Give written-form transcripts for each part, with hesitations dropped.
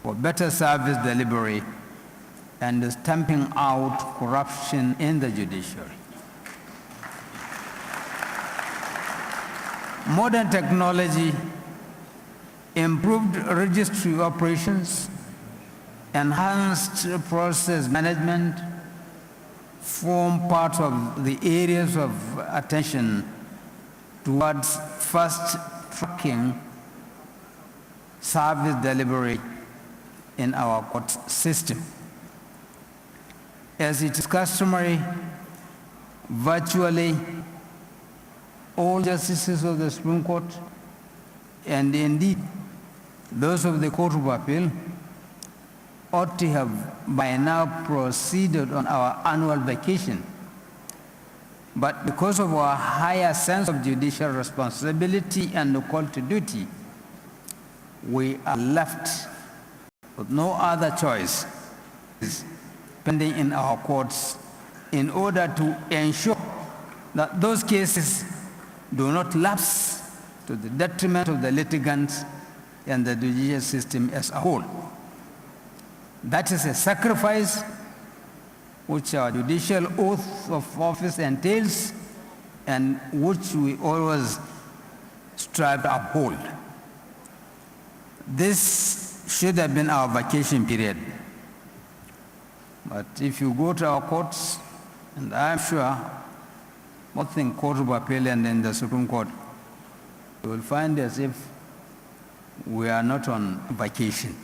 for better service delivery and stamping out corruption in the judiciary. Modern technology, improved registry operations, enhanced process management form part of the areas of attention towards fast-tracking service delivery in our court system. As it is customary, virtually all justices of the Supreme Court, and indeed those of the Court of Appeal, ought to have by now proceeded on our annual vacation. But because of our higher sense of judicial responsibility and the call to duty, we are left with no other choice pending in our courts in order to ensure that those cases do not lapse to the detriment of the litigants and the judicial system as a whole. That is a sacrifice which our judicial oath of office entails and which we always strive to uphold. This should have been our vacation period. But if you go to our courts, and I'm sure both in Court of Appeal and in the Supreme Court, you will find as if we are not on vacation.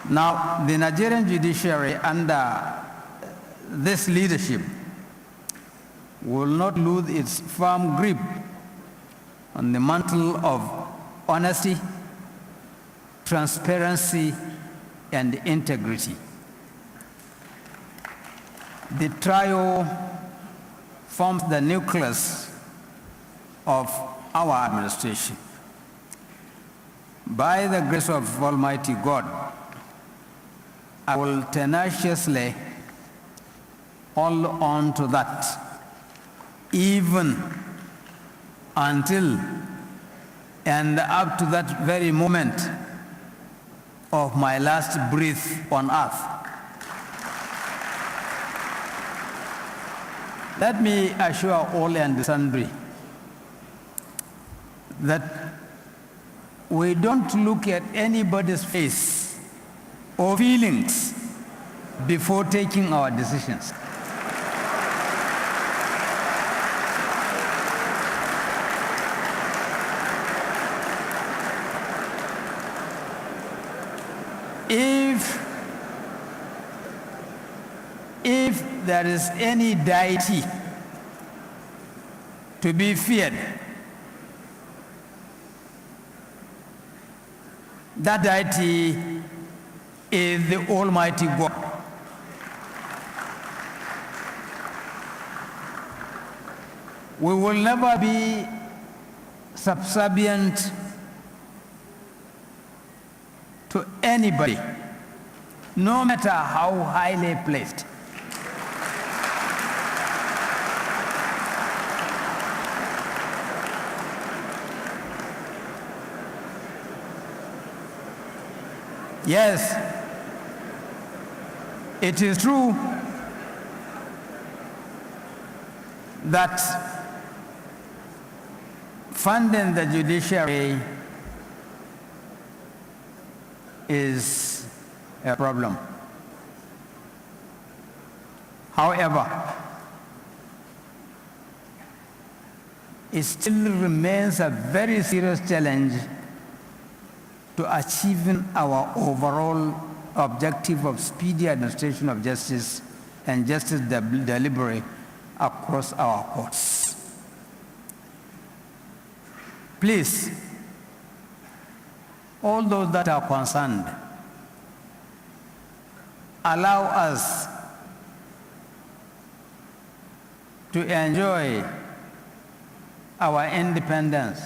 Now, the Nigerian judiciary under this leadership will not lose its firm grip on the mantle of honesty, transparency, and integrity. The trio forms the nucleus of our administration. By the grace of Almighty God, I will tenaciously hold on to that, even until and up to that very moment of my last breath on earth. Let me assure all and sundry that we don't look at anybody's face or feelings before taking our decisions. If there is any deity to be feared, that deity is the Almighty God. We will never be subservient to anybody, no matter how highly placed. Yes, it is true that funding the judiciary is a problem. However, it still remains a very serious challenge to achieving our overall objective of speedy administration of justice and justice delivery across our courts. Please, all those that are concerned, allow us to enjoy our independence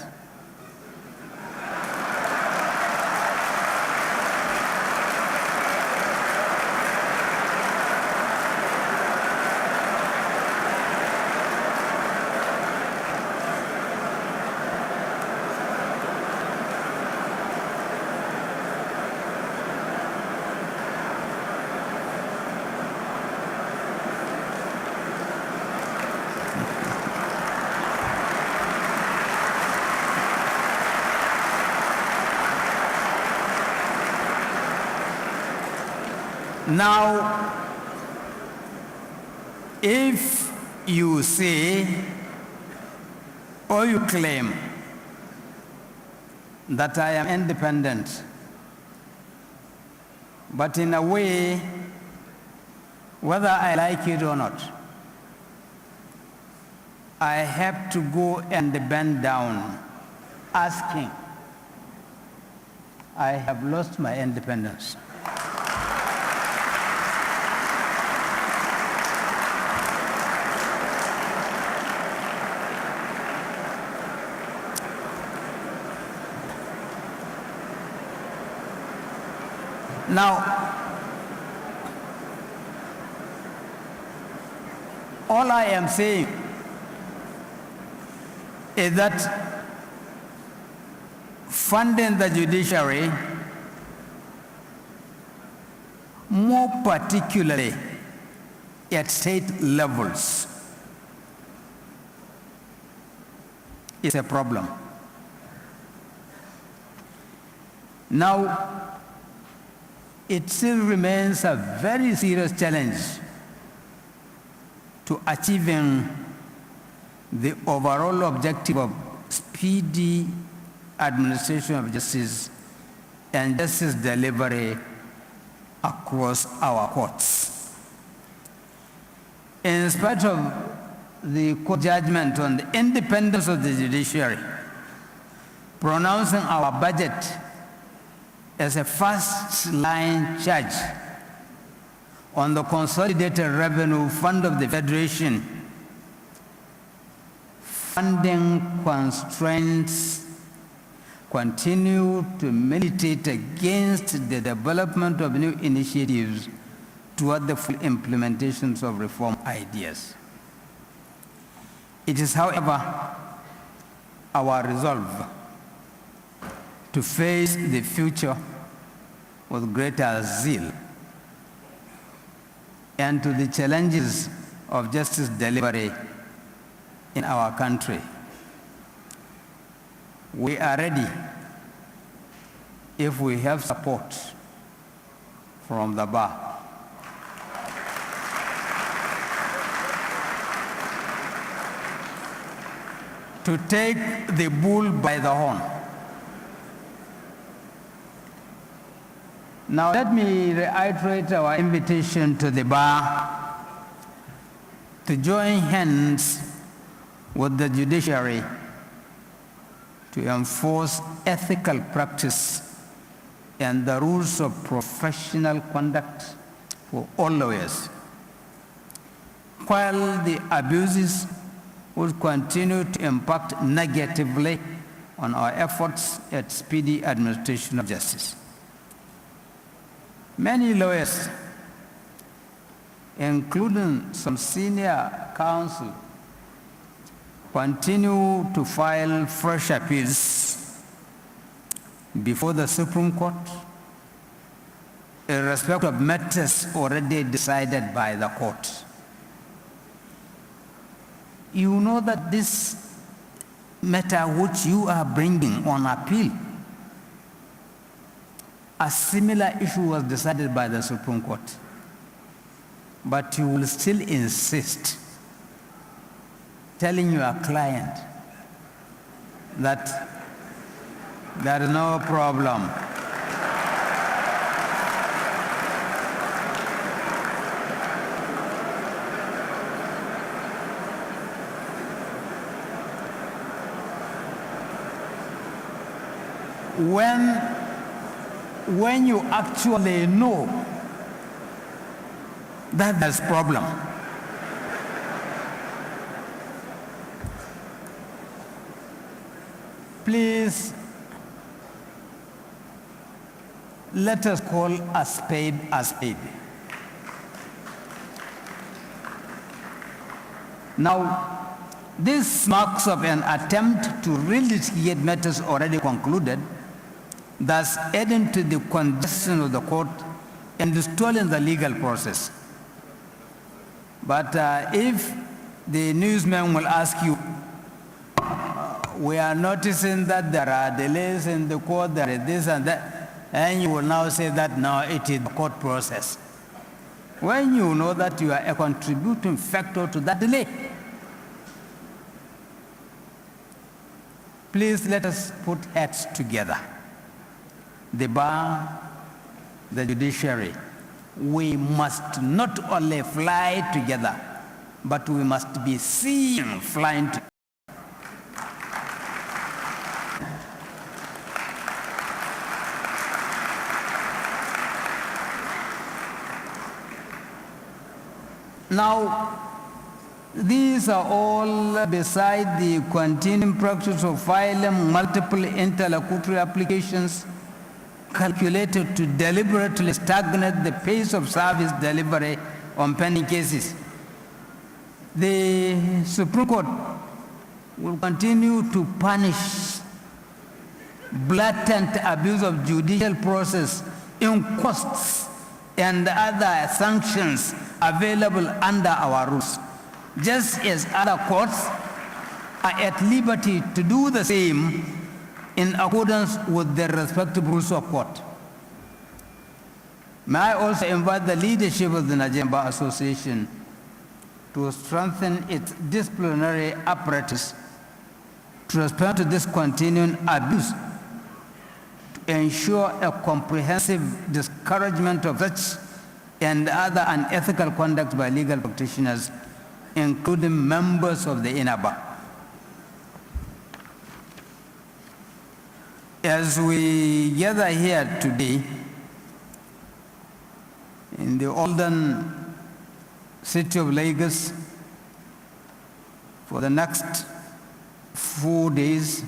Now, if you say or you claim that I am independent, but in a way, whether I like it or not, I have to go and bend down asking, I have lost my independence. Now, all I am saying is that funding the judiciary, more particularly at state levels, is a problem. Now, it still remains a very serious challenge to achieving the overall objective of speedy administration of justice and justice delivery across our courts. In spite of the court judgment on the independence of the judiciary, pronouncing our budget as a first-line charge on the Consolidated Revenue Fund of the Federation, funding constraints continue to militate against the development of new initiatives toward the full implementations of reform ideas. It is, however, our resolve to face the future with greater zeal and to the challenges of justice delivery in our country. We are ready if we have support from the bar. To take the bull by the horn. Now let me reiterate our invitation to the bar to join hands with the judiciary to enforce ethical practice and the rules of professional conduct for all lawyers, while the abuses would continue to impact negatively on our efforts at speedy administration of justice. Many lawyers, including some senior counsel, continue to file fresh appeals before the Supreme Court in respect of matters already decided by the court. You know that this matter which you are bringing on appeal, a similar issue was decided by the Supreme Court, but you will still insist, telling your client that there is no problem. When you actually know that there's a problem, please let us call a spade a spade. Now, this marks of an attempt to relitigate matters already concluded, thus adding to the congestion of the court and stalling the legal process. But if the newsman will ask you, we are noticing that there are delays in the court, there is this and that, and you will now say that no, it is the court process. when you know that you are a contributing factor to that delay. Please let us put heads together. The bar, the judiciary, we must not only fly together, but we must be seen flying together. Now, these are all beside the continuing practice of filing multiple interlocutory applications calculated to deliberately stagnate the pace of service delivery on pending cases. The Supreme Court will continue to punish blatant abuse of judicial process in costs and other sanctions available under our rules, just as other courts are at liberty to do the same in accordance with their respective rules of court. May I also invite the leadership of the Nigerian Bar Association to strengthen its disciplinary apparatus to respond to this continuing abuse, to ensure a comprehensive discouragement of such and other unethical conduct by legal practitioners, including members of the inner bar. As we gather here today in the olden city of Lagos for the next 4 days,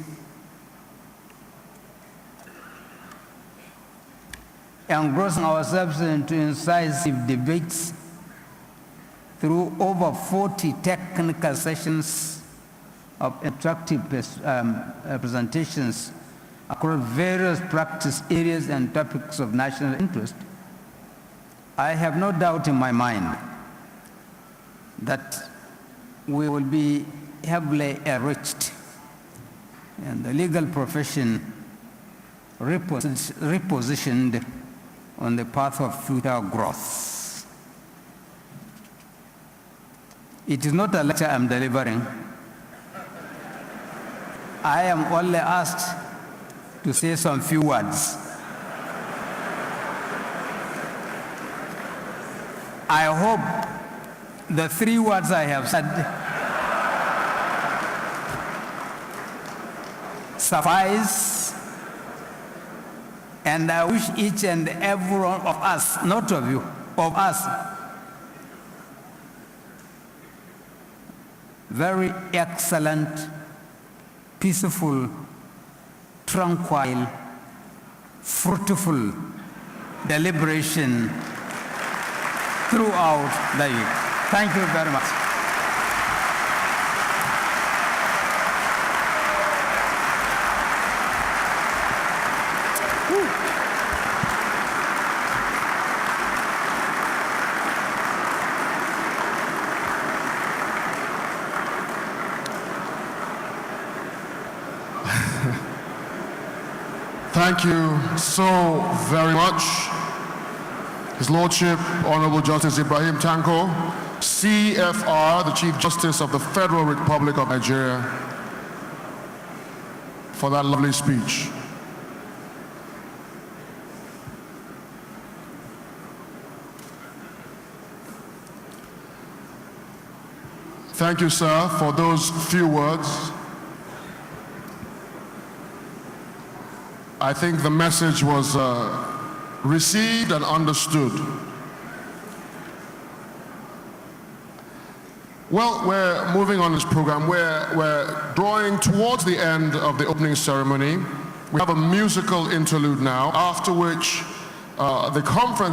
engrossing ourselves into incisive debates through over 40 technical sessions of interactive presentations across various practice areas and topics of national interest, I have no doubt in my mind that we will be heavily enriched and the legal profession repositioned on the path of future growth. It is not a lecture I'm delivering. I am only asked to say some few words. I hope the 3 words I have said suffice, and I wish each and every one of us, not of you, of us, very excellent, peaceful, tranquil, fruitful deliberation throughout the week. Thank you very much. Thank you so very much. His Lordship, Honorable Justice Ibrahim Tanko, CFR, the Chief Justice of the Federal Republic of Nigeria, for that lovely speech. Thank you, sir, for those few words. I think the message was received and understood. Well, we're moving on this program. We're drawing towards the end of the opening ceremony. We have a musical interlude now, after which the conference